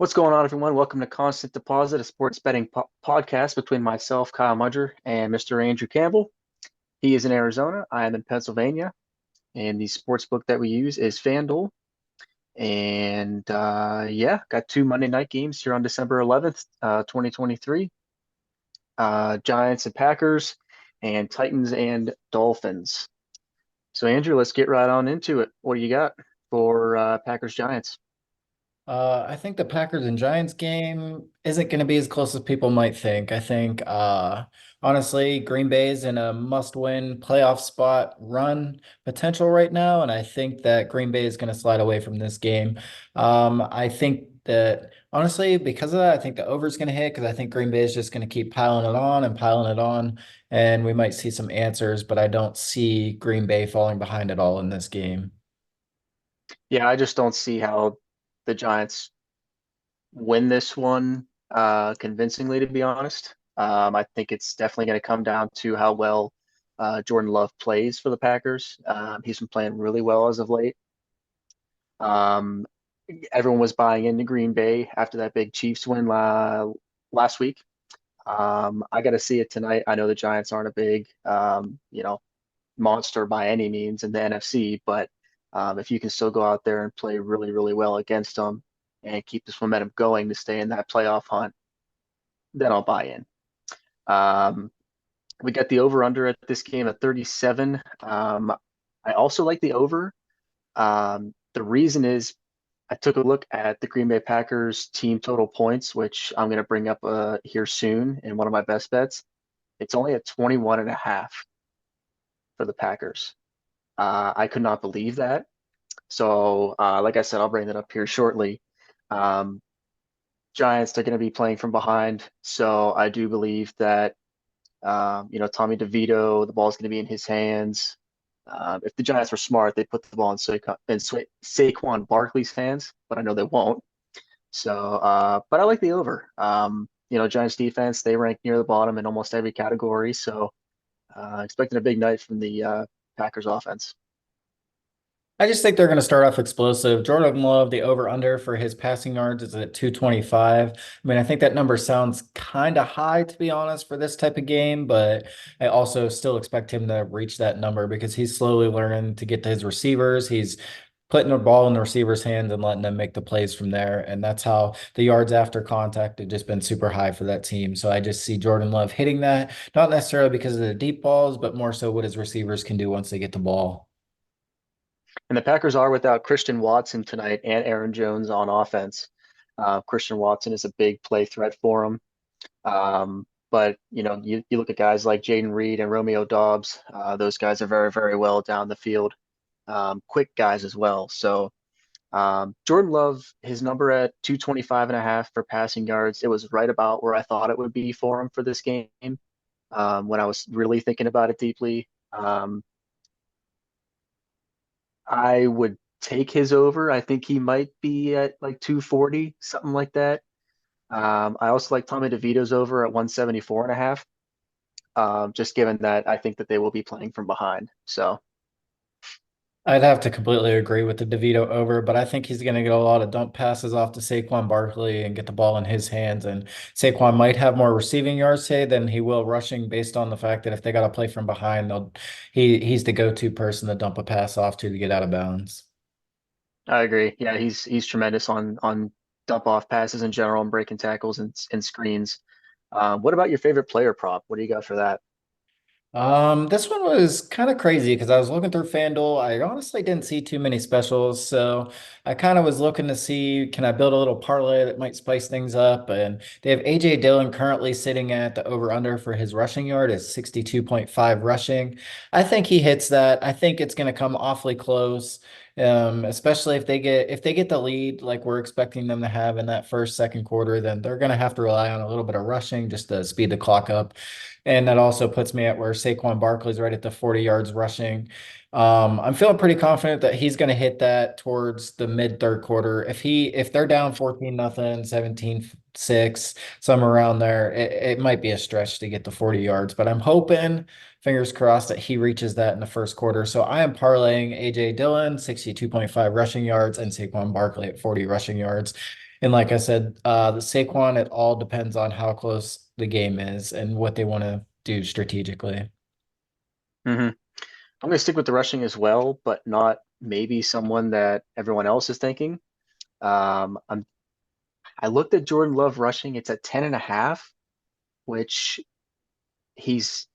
What's going on, everyone? Welcome to Constant Deposit, a sports betting podcast between myself, Kyle Mudger, and Mr. Andrew Campbell. He is in Arizona. I am in Pennsylvania, and the sports book that we use is FanDuel. And yeah, got two Monday night games here on December 11th, 2023. Giants and Packers, and Titans and Dolphins. So, Andrew, let's get right on into it. What do you got for Packers Giants? I think the Packers and Giants game isn't going to be as close as people might think. I think, honestly, Green Bay's in a must-win playoff spot run potential right now, and I think that Green Bay is going to slide away from this game. I think that honestly, because of that, I think the over is going to hit because I think Green Bay is just going to keep piling it on and piling it on, and we might see some answers, but I don't see Green Bay falling behind at all in this game. Yeah, I just don't see how the Giants win this one convincingly, to be honest. I think it's definitely going to come down to how well Jordan Love plays for the Packers. He's been playing really well as of late. Um, Everyone was buying into Green Bay after that big Chiefs win last week. I got to see it tonight. I know the Giants aren't a big, monster by any means in the NFC, but if you can still go out there and play really, really well against them and keep this momentum going to stay in that playoff hunt, then I'll buy in. Um, we got the over under at this game at 37. I also like the over. The reason is I took a look at the Green Bay Packers team total points, which I'm going to bring up here soon in one of my best bets. It's only at 21 and a half for the Packers. I could not believe that. So, like I said, I'll bring that up here shortly. Um, Giants are going to be playing from behind, so I do believe that Tommy DeVito, the ball's going to be in his hands. If the Giants were smart, they'd put the ball in Saquon Barkley's hands, but I know they won't. So, but I like the over. Giants defense, they rank near the bottom in almost every category, so expecting a big night from the Packers offense. I just think they're going to start off explosive. Jordan Love, the over-under for his passing yards is at 225. I mean, I think that number sounds kind of high, to be honest, for this type of game, but I also still expect him to reach that number because he's slowly learning to get to his receivers. He's putting the ball in the receiver's hands and letting them make the plays from there. And that's how the yards after contact have just been super high for that team. So I just see Jordan Love hitting that, not necessarily because of the deep balls, but more so what his receivers can do once they get the ball. And the Packers are without Christian Watson tonight and Aaron Jones on offense. Christian Watson is a big play threat for them. But you look at guys like Jaden Reed and Romeo Dobbs. Those guys are very, very well down the field. Quick guys as well. So Jordan Love, his number at 225 and a half for passing yards, it was right about where I thought it would be for him for this game. When I was really thinking about it deeply. I would take his over. I think he might be at like 240, something like that. I also like Tommy DeVito's over at 174 and a half. Just given that I think that they will be playing from behind. So I'd have to completely agree with the DeVito over, but I think he's going to get a lot of dump passes off to Saquon Barkley and get the ball in his hands. And Saquon might have more receiving yards say than he will rushing, based on the fact that if they got to play from behind, he's the go-to person to dump a pass off to get out of bounds. I agree. Yeah, he's tremendous on dump off passes in general and breaking tackles and screens. What about your favorite player prop? What do you got for that? This one was kind of crazy because I was looking through FanDuel. I honestly didn't see too many specials, so I kind of was looking to see can I build a little parlay that might spice things up. And they have AJ Dillon currently sitting at the over/under for his rushing yard is 62.5 rushing. I think he hits that. I think it's going to come awfully close. Especially if they get the lead like we're expecting them to have in that first, second quarter, then they're going to have to rely on a little bit of rushing just to speed the clock up. And that also puts me at where Saquon Barkley's right at the 40 yards rushing. I'm feeling pretty confident that he's going to hit that towards the mid third quarter. If they're down 14 nothing, 17-6, somewhere around there, it might be a stretch to get the 40 yards, but I'm hoping, fingers crossed, that he reaches that in the first quarter. So I am parlaying AJ Dillon, 62.5 rushing yards, and Saquon Barkley at 40 rushing yards. And like I said, the Saquon, it all depends on how close the game is and what they want to do strategically. Hmm. I'm going to stick with the rushing as well, but not maybe someone that everyone else is thinking. I looked at Jordan Love rushing. It's at 10.5, which he's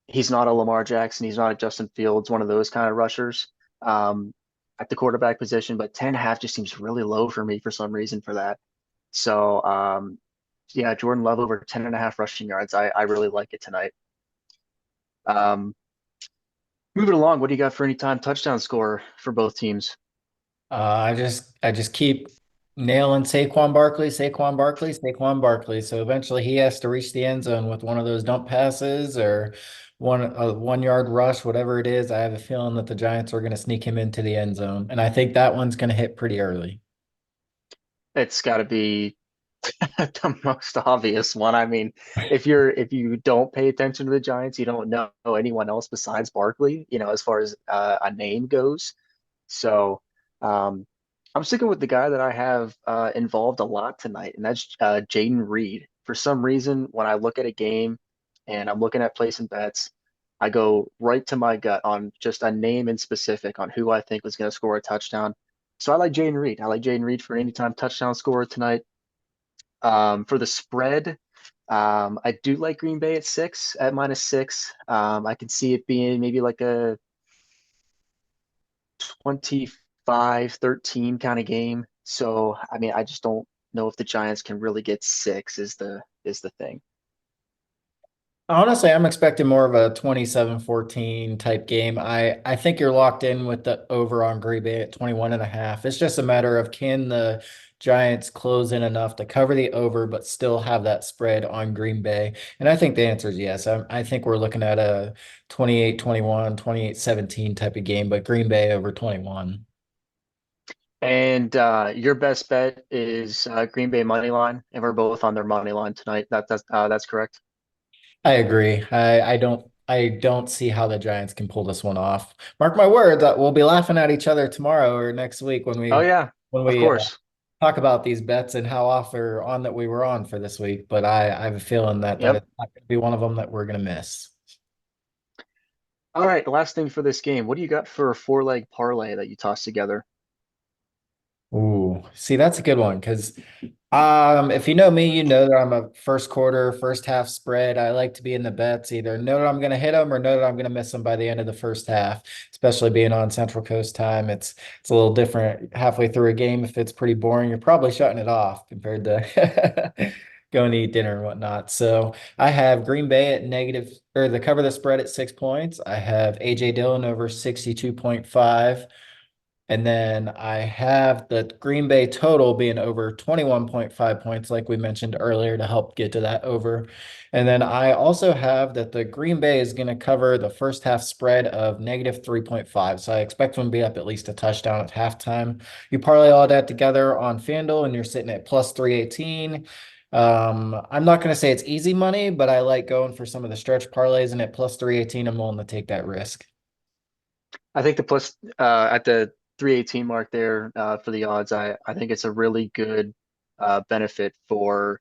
he's not a Lamar Jackson. He's not a Justin Fields, one of those kind of rushers um, at the quarterback position. But 10.5 just seems really low for me for some reason for that. So yeah, Jordan Love over 10.5 rushing yards. I really like it tonight. Um, moving along, what do you got for any time touchdown score for both teams? I just keep nailing Saquon Barkley, Saquon Barkley, Saquon Barkley. So eventually he has to reach the end zone with one of those dump passes or a 1 yard rush, whatever it is. I have a feeling that the Giants are going to sneak him into the end zone, and I think that one's going to hit pretty early. It's got to be the most obvious one. I mean, if you don't pay attention to the Giants, you don't know anyone else besides Barkley, as far as a name goes. So um, I'm sticking with the guy that I have involved a lot tonight, and that's Jaden Reed. For some reason, when I look at a game and I'm looking at placing bets, I go right to my gut on just a name in specific on who I think was going to score a touchdown. So I like Jaden Reed. I like Jaden Reed for anytime touchdown scorer tonight. For the spread, I do like Green Bay at six, at -6. I can see it being maybe like a 25-13 kind of game. So, I mean, I just don't know if the Giants can really get six is the thing. Honestly, I'm expecting more of a 27-14 type game. I think you're locked in with the over on Green Bay at 21.5. It's just a matter of can the Giants close in enough to cover the over, but still have that spread on Green Bay? And I think the answer is yes. I think we're looking at a 28-21, 28-17 type of game, but Green Bay over 21. And your best bet is Green Bay money line, and we're both on their money line tonight. That's correct. I agree. I don't see how the Giants can pull this one off. Mark my words, we'll be laughing at each other tomorrow or next week when Oh we yeah, when of we course. talk about these bets and how off or on that we were on for this week. But I have a feeling that Yep. it's not going to be one of them that we're going to miss. All right, last thing for this game. What do you got for a four-leg parlay that you tossed together? Ooh, see, that's a good one because if you know me, you know that I'm a first quarter, first half spread. I like to be in the bets, either know that I'm going to hit them or know that I'm going to miss them by the end of the first half. Especially being on Central Coast time, it's a little different halfway through a game. If it's pretty boring, you're probably shutting it off compared to going to eat dinner and whatnot. So I have Green Bay at negative or the cover the spread at 6 points. I have AJ Dillon over 62.5. And then I have the Green Bay total being over 21.5 points, like we mentioned earlier, to help get to that over. And then I also have that the Green Bay is going to cover the first half spread of negative 3.5. So I expect them to be up at least a touchdown at halftime. You parlay all that together on FanDuel, and you're sitting at plus 318. I'm not going to say it's easy money, but I like going for some of the stretch parlays, and at plus 318, I'm willing to take that risk. I think the plus at the 318 mark there for the odds, I think it's a really good benefit for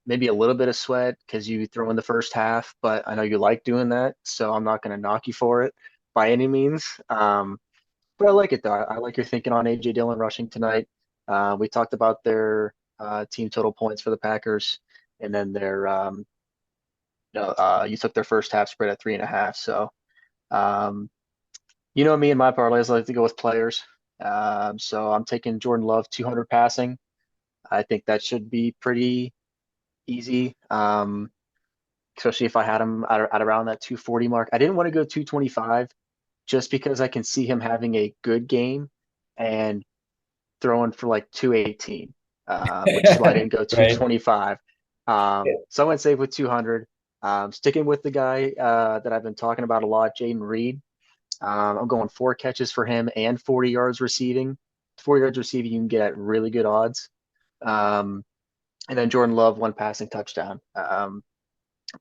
maybe a little bit of sweat because you throw in the first half, but I know you like doing that, so I'm not going to knock you for it by any means. But I like it though. I like your thinking on AJ Dillon rushing tonight. We talked about their team total points for the Packers, and then you took their first half spread at 3.5. So. Um, me and my parlays I like to go with players. So I'm taking Jordan Love 200 passing. I think that should be pretty easy, especially if I had him at around that 240 mark. I didn't want to go 225 just because I can see him having a good game and throwing for like 218, which is why I didn't go Right. 225. So I went safe with 200. Sticking with the guy that I've been talking about a lot, Jaden Reed. I'm going 4 catches for him and 40 yards receiving. 40 yards receiving, you can get at really good odds. Um, and then Jordan Love, one passing touchdown.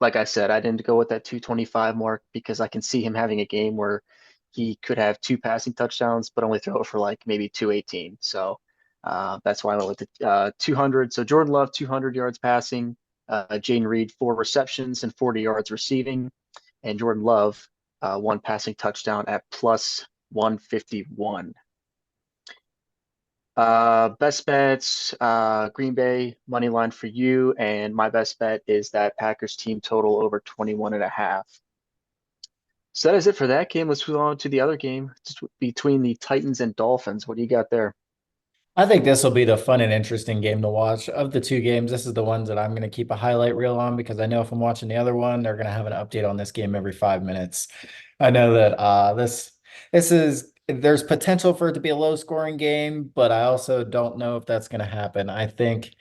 Like I said, I didn't go with that 225 mark because I can see him having a game where he could have two passing touchdowns, but only throw it for like maybe 218. So That's why I went with the 200. So Jordan Love, 200 yards passing. Jaden Reed, 4 receptions and 40 yards receiving. And Jordan Love, one passing touchdown at plus 151. Best bets, Green Bay money line for you, and my best bet is that Packers team total over 21 and a half. So that is it for that game. Let's move on to the other game between the Titans and Dolphins. What do you got there? I think this will be the fun and interesting game to watch. Of the two games, this is the ones that I'm going to keep a highlight reel on because I know if I'm watching the other one, they're going to have an update on this game every 5 minutes. I know that this is there's potential for it to be a low scoring game, but I also don't know if that's going to happen. I think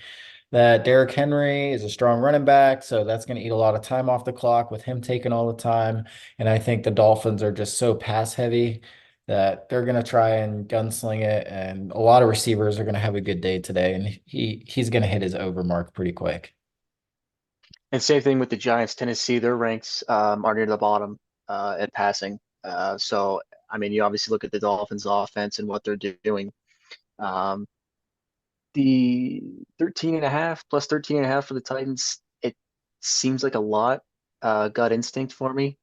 that Derrick Henry is a strong running back, so that's going to eat a lot of time off the clock with him taking all the time. And I think the Dolphins are just so pass heavy that they're going to try and gunsling it, and a lot of receivers are going to have a good day today, and he's going to hit his over mark pretty quick. And same thing with the Giants. Tennessee, their ranks are near the bottom at passing. So, I mean, you obviously look at the Dolphins' offense and what they're doing. Um, the 13 and a half plus 13 and a half for the Titans, it seems like a lot. Gut instinct for me.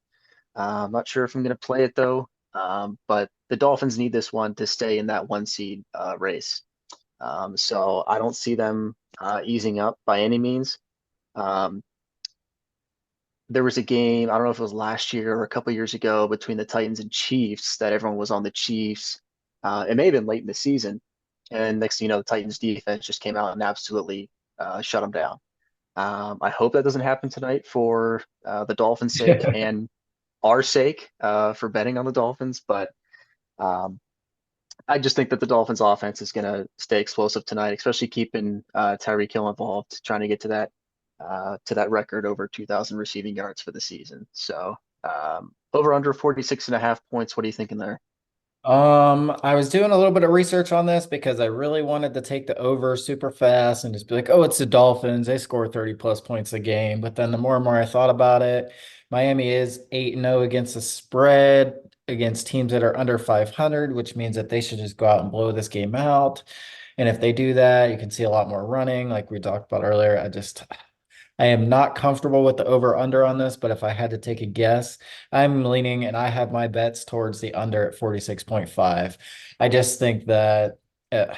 I'm not sure if I'm going to play it though. But the Dolphins need this one to stay in that one seed race. So I don't see them easing up by any means. Um, there was a game, I don't know if it was last year or a couple years ago between the Titans and Chiefs that everyone was on the Chiefs. It may have been late in the season. And next thing you know, the Titans defense just came out and absolutely shut them down. I hope that doesn't happen tonight for the Dolphins' sake and our sake for betting on the Dolphins. But um, I just think that the Dolphins' offense is going to stay explosive tonight, especially keeping Tyreek Hill involved, trying to get to that record over 2,000 receiving yards for the season. So over under 46 and a half points. What are you thinking there? I was doing a little bit of research on this because I really wanted to take the over super fast and just be like, oh, it's the Dolphins. They score 30 plus points a game. But then the more and more I thought about it, Miami is 8-0 against the spread against teams that are under 500, which means that they should just go out and blow this game out. And if they do that, you can see a lot more running, like we talked about earlier. I am not comfortable with the over under on this, but if I had to take a guess, I'm leaning and I have my bets towards the under at 46.5. I just think that uh,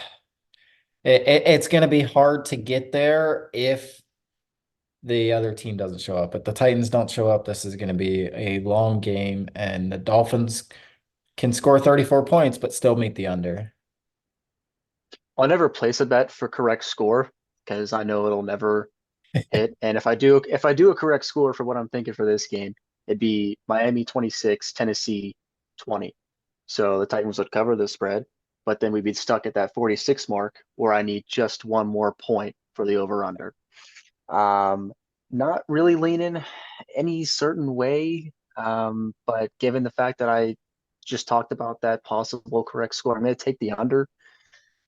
it's going to be hard to get there if the other team doesn't show up. If the Titans don't show up, this is going to be a long game, and the Dolphins can score 34 points but still meet the under. I'll never place a bet for correct score because I know it'll never hit. And if I do a correct score for what I'm thinking for this game, it'd be Miami 26, Tennessee 20. So the Titans would cover the spread, but then we'd be stuck at that 46 mark where I need just one more point for the over under. Um, Not really leaning any certain way, but given the fact that I just talked about that possible correct score, I'm going to take the under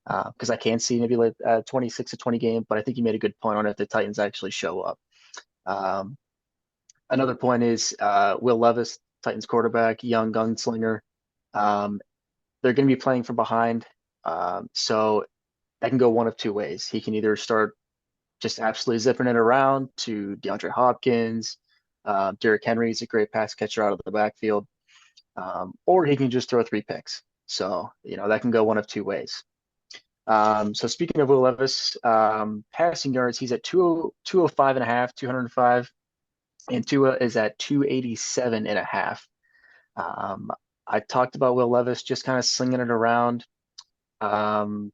because I can see maybe like a 26 to 20 game, but I think you made a good point on it if the Titans actually show up. Um, Another point is Will Levis, Titans quarterback, young gunslinger. Um, they're going to be playing from behind. So that can go one of two ways. He can either start just absolutely zipping it around to DeAndre Hopkins. Derrick Henry is a great pass catcher out of the backfield. Or he can just throw 3 picks. So, that can go one of two ways. So speaking of Will Levis, passing yards, he's at 205 and a half, 205, and Tua is at 287 and a half. Um, I talked about Will Levis just kind of slinging it around. Um,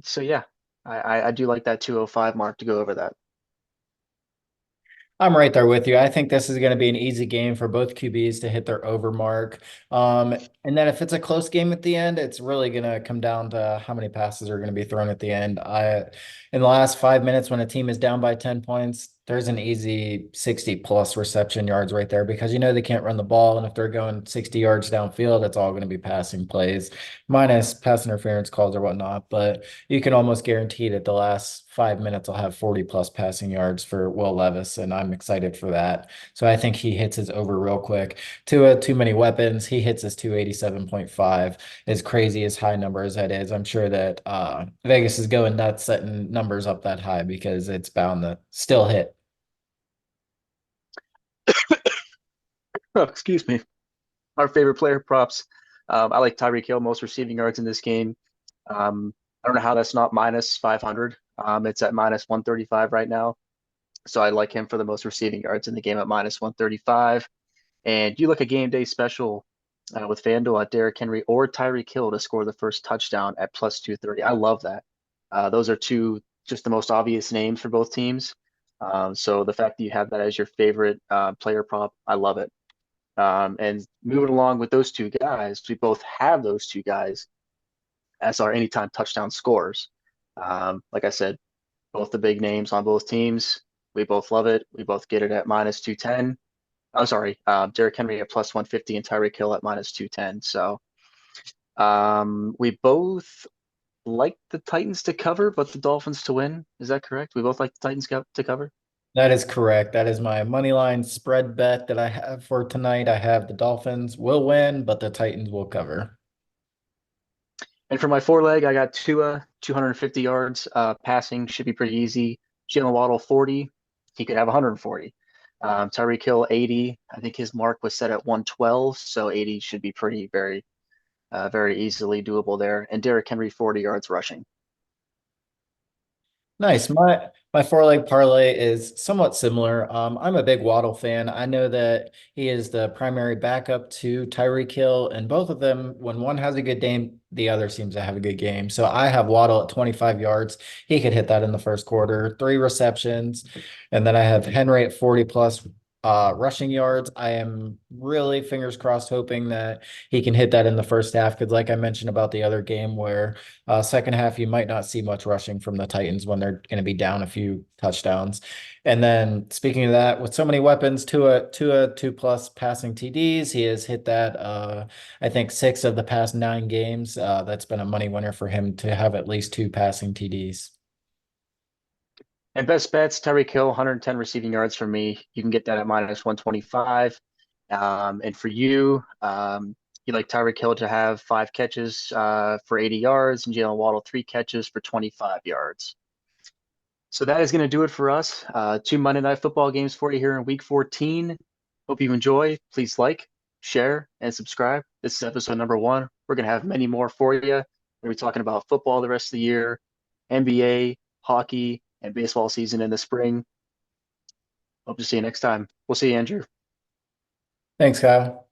so yeah, I do like that 205 mark to go over that. I'm right there with you. I think this is going to be an easy game for both QBs to hit their over mark. And then if it's a close game at the end, it's really going to come down to how many passes are going to be thrown at the end. In the last 5 minutes, when a team is down by 10 points, there's an easy 60 plus reception yards right there because they can't run the ball. And if they're going 60 yards downfield, it's all going to be passing plays, minus pass interference calls or whatnot. But you can almost guarantee that the last 5 minutes, I'll have 40 plus passing yards for Will Levis, and I'm excited for that. So I think he hits his over real quick. Tua, too many weapons. He hits his 287.5. As crazy as high number as that is, I'm sure that Vegas is going nuts setting numbers up that high because it's bound to still hit. Oh, excuse me. Our favorite player props. I like Tyreek Hill, most receiving yards in this game. I don't know how that's not minus 500. It's at minus 135 right now. So I like him for the most receiving yards in the game at minus 135. And you look at game day special with FanDuel at Derrick Henry or Tyreek Hill to score the first touchdown at plus 230. I love that. Those are two just the most obvious names for both teams. So the fact that you have that as your favorite player prop, I love it. And moving along with those two guys, we both have those two guys as our anytime touchdown scorers. Like I said, both the big names on both teams. We both love it. We both get it at minus 210. Oh, sorry, Derrick Henry at plus 150 and Tyreek Hill at minus 210. So we both like the Titans to cover, but the Dolphins to win. Is that correct? We both like the Titans to cover. That is correct. That is my money line spread bet that I have for tonight. I have the Dolphins will win, but the Titans will cover. And for my four leg, I got Tua, 250 yards passing, should be pretty easy. Jalen Waddle, 40. He could have 140. Tyreek Hill, 80. I think his mark was set at 112, so 80 should be pretty, very easily doable there. And Derrick Henry, 40 yards rushing. Nice. My four leg parlay is somewhat similar. I'm a big Waddle fan. I know that he is the primary backup to Tyreek Hill, and both of them, when one has a good game, the other seems to have a good game. So I have Waddle at 25 yards. He could hit that in the first quarter, 3 receptions. And then I have Henry at 40 plus rushing yards. I am really fingers crossed hoping that he can hit that in the first half because, like I mentioned about the other game, where second half, you might not see much rushing from the Titans when they're going to be down a few touchdowns. And then speaking of that, with so many weapons, to a 2 plus passing TDs, he has hit that. I think 6 of the past 9 games. That's been a money winner for him to have at least 2 passing TDs. And best bets, Tyreek Hill, 110 receiving yards for me. You can get that at minus 125. And for you, you like Tyreek Hill to have 5 catches for 80 yards and Jalen Waddle 3 catches for 25 yards. So that is going to do it for us. 2 Monday Night Football games for you here in Week 14. Hope you enjoy. Please like, share, and subscribe. This is episode number 1. We're going to have many more for you. We're going to be talking about football the rest of the year, NBA, hockey, and baseball season in the spring. Hope to see you next time. We'll see you, Andrew. Thanks, Kyle.